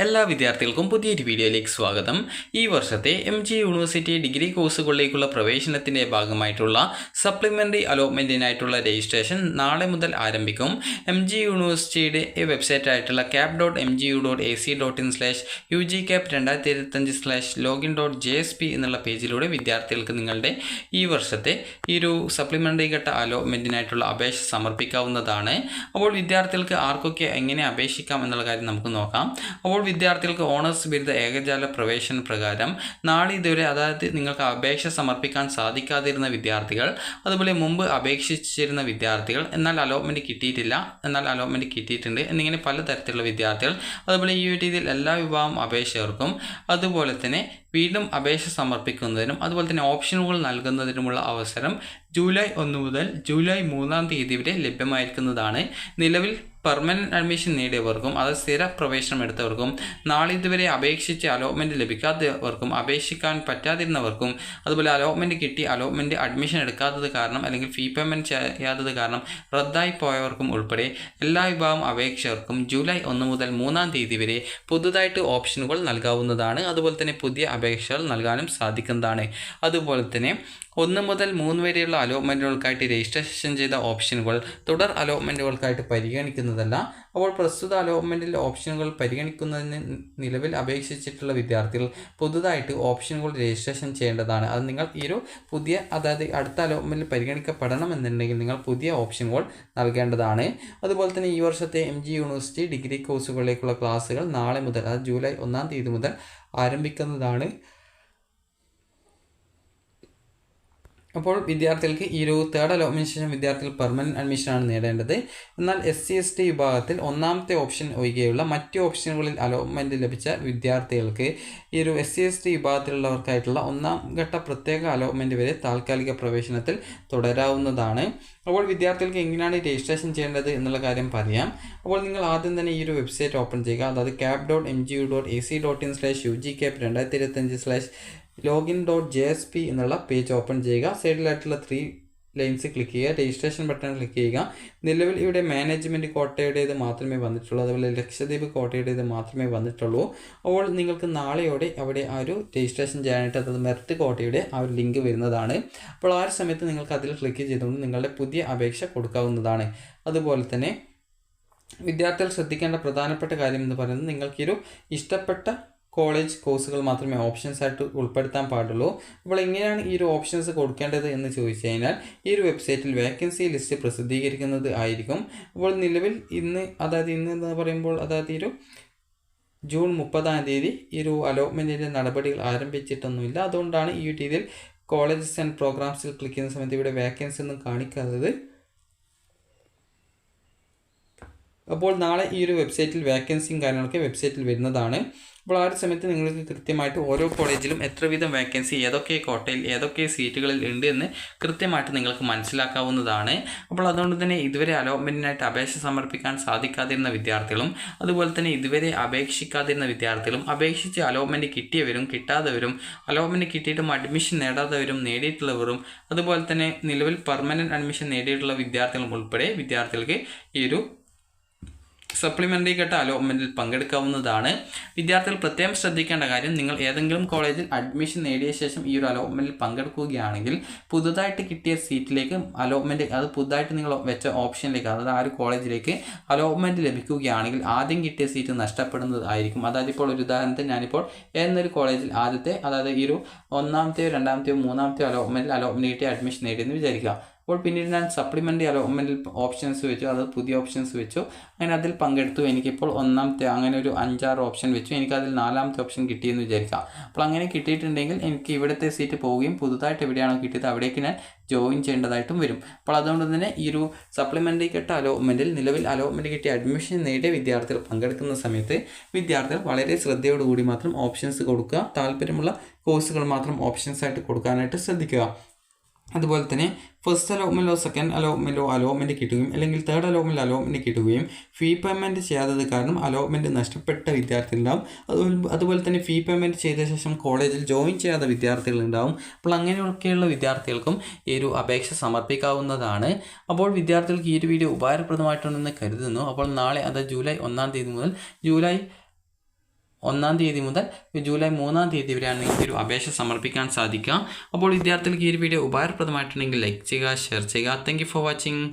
എല്ലാ വിദ്യാർത്ഥികൾക്കും പുതിയൊരു വീഡിയോയിലേക്ക് സ്വാഗതം. ഈ വർഷത്തെ MG യൂണിവേഴ്സിറ്റി ഡിഗ്രി കോഴ്സുകളിലേക്കുള്ള പ്രവേശനത്തിൻ്റെ ഭാഗമായിട്ടുള്ള സപ്ലിമെൻ്ററി അലോട്ട്മെൻറ്റിനായിട്ടുള്ള രജിസ്ട്രേഷൻ നാളെ മുതൽ ആരംഭിക്കും. MG യൂണിവേഴ്സിറ്റിയുടെ വെബ്സൈറ്റായിട്ടുള്ള cap.mgu.ac.in/UGCAP2025/login.jsp എന്നുള്ള പേജിലൂടെ വിദ്യാർത്ഥികൾക്ക് നിങ്ങളുടെ ഈ വർഷത്തെ ഈ ഒരു സപ്ലിമെൻ്ററി ഘട്ട അലോട്ട്മെൻറ്റിനായിട്ടുള്ള അപേക്ഷ സമർപ്പിക്കാവുന്നതാണ്. അപ്പോൾ വിദ്യാർത്ഥികൾക്ക് ആർക്കൊക്കെ എങ്ങനെ അപേക്ഷിക്കാം എന്നുള്ള കാര്യം നമുക്ക് നോക്കാം. അപ്പോൾ വിദ്യാർത്ഥികൾക്ക് ഓണേഴ്സ് ബിരുദ ഏകജാല പ്രവേശന പ്രകാരം നാളെ ഇതുവരെ അതായത് നിങ്ങൾക്ക് അപേക്ഷ സമർപ്പിക്കാൻ സാധിക്കാതിരുന്ന വിദ്യാർത്ഥികൾ, അതുപോലെ മുമ്പ് അപേക്ഷിച്ചിരുന്ന വിദ്യാർത്ഥികൾ എന്നാൽ അലോട്ട്മെൻറ്റ് കിട്ടിയിട്ടില്ല, എന്നാൽ അലോട്ട്മെൻറ്റ് കിട്ടിയിട്ടുണ്ട് എന്നിങ്ങനെ പലതരത്തിലുള്ള വിദ്യാർത്ഥികൾ, അതുപോലെ ഈ രീതിയിൽ എല്ലാ വിഭാഗം അപേക്ഷകർക്കും അതുപോലെ തന്നെ വീണ്ടും അപേക്ഷ സമർപ്പിക്കുന്നതിനും അതുപോലെ തന്നെ ഓപ്ഷനുകൾ നൽകുന്നതിനുമുള്ള അവസരം ജൂലൈ 1 മുതൽ ജൂലൈ 3 തീയതി വരെ ലഭ്യമായിരിക്കുന്നതാണ്. നിലവിൽ പെർമനൻറ്റ് അഡ്മിഷൻ നേടിയവർക്കും അത് സ്ഥിര പ്രവേശനം എടുത്തവർക്കും നാളെ ഇതുവരെ അപേക്ഷിച്ച് അലോട്ട്മെൻറ്റ് ലഭിക്കാത്തവർക്കും അപേക്ഷിക്കാൻ പറ്റാതിരുന്നവർക്കും അതുപോലെ അലോട്ട്മെൻറ്റ് കിട്ടി അലോട്ട്മെൻറ്റ് അഡ്മിഷൻ എടുക്കാത്തത് കാരണം അല്ലെങ്കിൽ ഫീ പേയ്മെൻറ്റ് ചെയ്യാത്തത് കാരണം റദ്ദായി പോയവർക്കും ഉൾപ്പെടെ എല്ലാ വിഭാഗം അപേക്ഷകർക്കും ജൂലൈ 1 മുതൽ 3 തീയതി വരെ പുതുതായിട്ട് ഓപ്ഷനുകൾ നൽകാവുന്നതാണ്. അതുപോലെ തന്നെ പുതിയ അപേക്ഷകൾ നൽകാനും സാധിക്കുന്നതാണ്. അതുപോലെ തന്നെ 1 മുതൽ 3 വരെയുള്ള അലോട്ട്മെൻറ്റുകൾക്കായിട്ട് രജിസ്ട്രേഷൻ ചെയ്ത ഓപ്ഷനുകൾ തുടർ അലോട്ട്മെൻറ്റുകൾക്കായിട്ട് പരിഗണിക്കുന്നതല്ല. അപ്പോൾ പ്രസ്തുത അലോട്ട്മെൻറ്റിൽ ഓപ്ഷനുകൾ പരിഗണിക്കുന്നതിന് നിലവിൽ അപേക്ഷിച്ചിട്ടുള്ള വിദ്യാർത്ഥികൾ പുതുതായിട്ട് ഓപ്ഷനുകൾ രജിസ്ട്രേഷൻ ചെയ്യേണ്ടതാണ്. അത് നിങ്ങൾ ഈ ഒരു പുതിയ അതായത് അടുത്ത അലോട്ട്മെൻറ്റിൽ പരിഗണിക്കപ്പെടണമെന്നുണ്ടെങ്കിൽ നിങ്ങൾ പുതിയ ഓപ്ഷനുകൾ നൽകേണ്ടതാണ്. അതുപോലെ തന്നെ ഈ വർഷത്തെ MG യൂണിവേഴ്സിറ്റി ഡിഗ്രി കോഴ്സുകളിലേക്കുള്ള ക്ലാസ്സുകൾ നാളെ മുതൽ അതായത് ജൂലൈ 1 തീയതി മുതൽ ആരംഭിക്കുന്നതാണ്. അപ്പോൾ വിദ്യാർത്ഥികൾക്ക് ഈ ഒരു തേർഡ് അലോട്ട്മെൻറ്റിന് ശേഷം വിദ്യാർത്ഥികൾ പെർമനൻറ്റ് അഡ്മിഷനാണ് നേടേണ്ടത്. എന്നാൽ SC/ST വിഭാഗത്തിൽ ഒന്നാമത്തെ ഓപ്ഷൻ ഒഴികെയുള്ള മറ്റ് ഓപ്ഷനുകളിൽ അലോട്ട്മെൻറ്റ് ലഭിച്ച വിദ്യാർത്ഥികൾക്ക് ഈ ഒരു SC/ST വിഭാഗത്തിലുള്ളവർക്കായിട്ടുള്ള 1ാം ഘട്ട പ്രത്യേക അലോട്ട്മെൻറ്റ് വരെ താൽക്കാലിക പ്രവേശനത്തിൽ തുടരാവുന്നതാണ്. അപ്പോൾ വിദ്യാർത്ഥികൾക്ക് എങ്ങനെയാണ് രജിസ്ട്രേഷൻ ചെയ്യേണ്ടത് എന്നുള്ള കാര്യം പറയാം. അപ്പോൾ നിങ്ങൾ ആദ്യം തന്നെ ഈ ഒരു വെബ്സൈറ്റ് ഓപ്പൺ ചെയ്യുക. അതായത് cap.mgu.ac.in/UGCAP2025/login.jsp എന്നുള്ള പേജ് ഓപ്പൺ ചെയ്യുക. സൈഡിലായിട്ടുള്ള 3 ലൈൻസ് ക്ലിക്ക് ചെയ്യുക. രജിസ്ട്രേഷൻ ബട്ടൺ ക്ലിക്ക് ചെയ്യുക. നിലവിൽ ഇവിടെ മാനേജ്മെൻറ്റ് കോട്ടയുടേത് മാത്രമേ വന്നിട്ടുള്ളൂ, അതുപോലെ ലക്ഷദ്വീപ് കോട്ടയുടേത് മാത്രമേ വന്നിട്ടുള്ളൂ. അപ്പോൾ നിങ്ങൾക്ക് നാളെയോടെ അവിടെ ആ ഒരു രജിസ്ട്രേഷൻ ചെയ്യാനായിട്ട് അതായത് മെറിറ്റ് കോട്ടയുടെ ആ ഒരു ലിങ്ക് വരുന്നതാണ്. അപ്പോൾ ആ ഒരു സമയത്ത് നിങ്ങൾക്ക് അതിൽ ക്ലിക്ക് ചെയ്തുകൊണ്ട് നിങ്ങളുടെ പുതിയ അപേക്ഷ കൊടുക്കാവുന്നതാണ്. അതുപോലെ തന്നെ വിദ്യാർത്ഥികൾ ശ്രദ്ധിക്കേണ്ട പ്രധാനപ്പെട്ട കാര്യം എന്ന് പറയുന്നത് നിങ്ങൾക്കൊരു ഇഷ്ടപ്പെട്ട കോളേജ് കോഴ്സുകൾ മാത്രമേ ഓപ്ഷൻസ് ആയിട്ട് ഉൾപ്പെടുത്താൻ പാടുള്ളൂ. അപ്പോൾ എങ്ങനെയാണ് ഈ ഒരു ഓപ്ഷൻസ് കൊടുക്കേണ്ടത് എന്ന് ചോദിച്ചു കഴിഞ്ഞാൽ ഈ ഒരു വെബ്സൈറ്റിൽ വേക്കൻസി ലിസ്റ്റ് പ്രസിദ്ധീകരിക്കുന്നത് ആയിരിക്കും. അപ്പോൾ നിലവിൽ ഇന്ന് എന്ന് പറയുമ്പോൾ അതായത് ഈ ഒരു ജൂൺ 30 തീയതി ഈ ഒരു അലോട്ട്മെൻറ്റിൻ്റെ നടപടികൾ ആരംഭിച്ചിട്ടൊന്നുമില്ല. അതുകൊണ്ടാണ് ഈ രീതിയിൽ കോളേജസ് ആൻഡ് പ്രോഗ്രാംസിൽ ക്ലിക്ക് ചെയ്യുന്ന സമയത്ത് ഇവിടെ വേക്കൻസി ഒന്നും കാണിക്കാത്തത്. അപ്പോൾ നാളെ ഈ ഒരു വെബ്സൈറ്റിൽ വേക്കൻസിയും കാര്യങ്ങളൊക്കെ വെബ്സൈറ്റിൽ വരുന്നതാണ്. അപ്പോൾ ആ ഒരു സമയത്ത് നിങ്ങൾക്ക് കൃത്യമായിട്ട് ഓരോ കോളേജിലും എത്ര വീതം വേക്കൻസി ഏതൊക്കെ കോട്ടയിൽ ഏതൊക്കെ സീറ്റുകളിൽ ഉണ്ട് എന്ന് കൃത്യമായിട്ട് നിങ്ങൾക്ക് മനസ്സിലാക്കാവുന്നതാണ്. അപ്പോൾ അതുകൊണ്ട് തന്നെ ഇതുവരെ അലോട്ട്മെൻറ്റിനായിട്ട് അപേക്ഷ സമർപ്പിക്കാൻ സാധിക്കാതിരുന്ന വിദ്യാർത്ഥികളും അതുപോലെ തന്നെ ഇതുവരെ അപേക്ഷിക്കാതിരുന്ന വിദ്യാർത്ഥികളും അപേക്ഷിച്ച് അലോട്ട്മെൻറ്റ് കിട്ടിയവരും കിട്ടാത്തവരും അലോട്ട്മെൻറ്റ് കിട്ടിയിട്ടും അഡ്മിഷൻ നേടാത്തവരും നേടിയിട്ടുള്ളവരും അതുപോലെ തന്നെ നിലവിൽ പെർമനൻറ്റ് അഡ്മിഷൻ നേടിയിട്ടുള്ള വിദ്യാർത്ഥികളും ഉൾപ്പെടെ വിദ്യാർത്ഥികൾക്ക് ഈ ഒരു സപ്ലിമെൻ്ററി ഘട്ട അലോട്ട്മെൻറ്റിൽ പങ്കെടുക്കാവുന്നതാണ്. വിദ്യാർത്ഥികൾ പ്രത്യേകം ശ്രദ്ധിക്കേണ്ട കാര്യം, നിങ്ങൾ ഏതെങ്കിലും കോളേജിൽ അഡ്മിഷൻ നേടിയ ശേഷം ഈ ഒരു അലോട്ട്മെൻറ്റിൽ പങ്കെടുക്കുകയാണെങ്കിൽ പുതുതായിട്ട് കിട്ടിയ സീറ്റിലേക്ക് അലോട്ട്മെൻറ്റ് അത് പുതുതായിട്ട് നിങ്ങൾ വെച്ച ഓപ്ഷനിലേക്ക് അതായത് ആ ഒരു കോളേജിലേക്ക് അലോട്ട്മെൻറ്റ് ലഭിക്കുകയാണെങ്കിൽ ആദ്യം കിട്ടിയ സീറ്റ് നഷ്ടപ്പെടുന്നതായിരിക്കും. അതായത് ഇപ്പോൾ ഒരു ഉദാഹരണത്തിന് ഞാനിപ്പോൾ എന്നൊരു കോളേജിൽ ആദ്യത്തെ അതായത് ഈ ഒരു 1ാമത്തെയോ 2ാമത്തെയോ 3ാമത്തെയോ അലോട്ട്മെൻറ്റ് കിട്ടി അഡ്മിഷൻ നേടിയെന്ന് വിചാരിക്കുക. അപ്പോൾ പിന്നീട് ഞാൻ സപ്ലിമെൻ്ററി അലോട്ട്മെൻറ്റിൽ ഓപ്ഷൻസ് വെച്ചു, അതായത് പുതിയ ഓപ്ഷൻസ് വെച്ചു, അങ്ങനെ അതിൽ പങ്കെടുത്തു. എനിക്കിപ്പോൾ 1ാമത്തെ അങ്ങനെ ഒരു 5-6 ഓപ്ഷൻ വെച്ചു, എനിക്കതിൽ 4ാമത്തെ ഓപ്ഷൻ കിട്ടിയെന്ന് വിചാരിക്കാം. അപ്പോൾ അങ്ങനെ കിട്ടിയിട്ടുണ്ടെങ്കിൽ എനിക്ക് ഇവിടുത്തെ സീറ്റ് പോവുകയും പുതുതായിട്ട് എവിടെയാണോ കിട്ടിയത് അവിടേക്ക് ഞാൻ ജോയിൻ ചെയ്യേണ്ടതായിട്ടും വരും. അപ്പോൾ അതുകൊണ്ട് തന്നെ ഈ ഒരു സപ്ലിമെൻ്ററി ഘട്ട അലോട്ട്മെൻറ്റിൽ നിലവിൽ അലോട്ട്മെൻറ്റ് കിട്ടി അഡ്മിഷൻ നേടിയ വിദ്യാർത്ഥികൾ പങ്കെടുക്കുന്ന സമയത്ത് വിദ്യാർത്ഥികൾ വളരെ ശ്രദ്ധയോടുകൂടി മാത്രം ഓപ്ഷൻസ് കൊടുക്കുക. താല്പര്യമുള്ള കോഴ്സുകൾ മാത്രം ഓപ്ഷൻസ് ആയിട്ട് കൊടുക്കാനായിട്ട് ശ്രദ്ധിക്കുക. അതുപോലെ തന്നെ ഫസ്റ്റ് അലോട്ട്മെൻറ്റിലോ സെക്കൻഡ് അലോട്ട്മെൻറ്റിലോ അലോട്ട്മെൻറ്റ് കിട്ടുകയും അല്ലെങ്കിൽ തേർഡ് അലോട്ട്മെൻറ്റിൽ അലോട്ട്മെൻറ്റ് കിട്ടുകയും ഫീ പേയ്മെൻറ്റ് ചെയ്യാത്തത് കാരണം അലോട്ട്മെൻറ്റ് നഷ്ടപ്പെട്ട വിദ്യാർത്ഥികളുണ്ടാവും. അതുപോലെ തന്നെ ഫീ പേയ്മെൻറ്റ് ചെയ്ത ശേഷം കോളേജിൽ ജോയിൻ ചെയ്യാത്ത വിദ്യാർത്ഥികളുണ്ടാവും. അപ്പോൾ അങ്ങനെയൊക്കെയുള്ള വിദ്യാർത്ഥികൾക്കും ഈ ഒരു അപേക്ഷ സമർപ്പിക്കാവുന്നതാണ്. അപ്പോൾ വിദ്യാർത്ഥികൾക്ക് ഈ ഒരു വീഡിയോ ഉപകാരപ്രദമായിട്ടുണ്ടെന്ന് കരുതുന്നു. അപ്പോൾ നാളെ അത് ജൂലൈ 1 തീയതി മുതൽ ജൂലൈ 1-ാം തീയതി മുതൽ ജൂലൈ 3-ാം തീയതി വരെയാണ് നിങ്ങൾക്ക് ഒരു അപേക്ഷ സമർപ്പിക്കാൻ സാധിക്കുക. അപ്പോൾ വിദ്യാർത്ഥികൾക്ക് ഈ ഒരു വീഡിയോ ഉപകാരപ്രദമായിട്ടുണ്ടെങ്കിൽ ലൈക്ക് ചെയ്യുക, ഷെയർ ചെയ്യുക. Thank you for watching.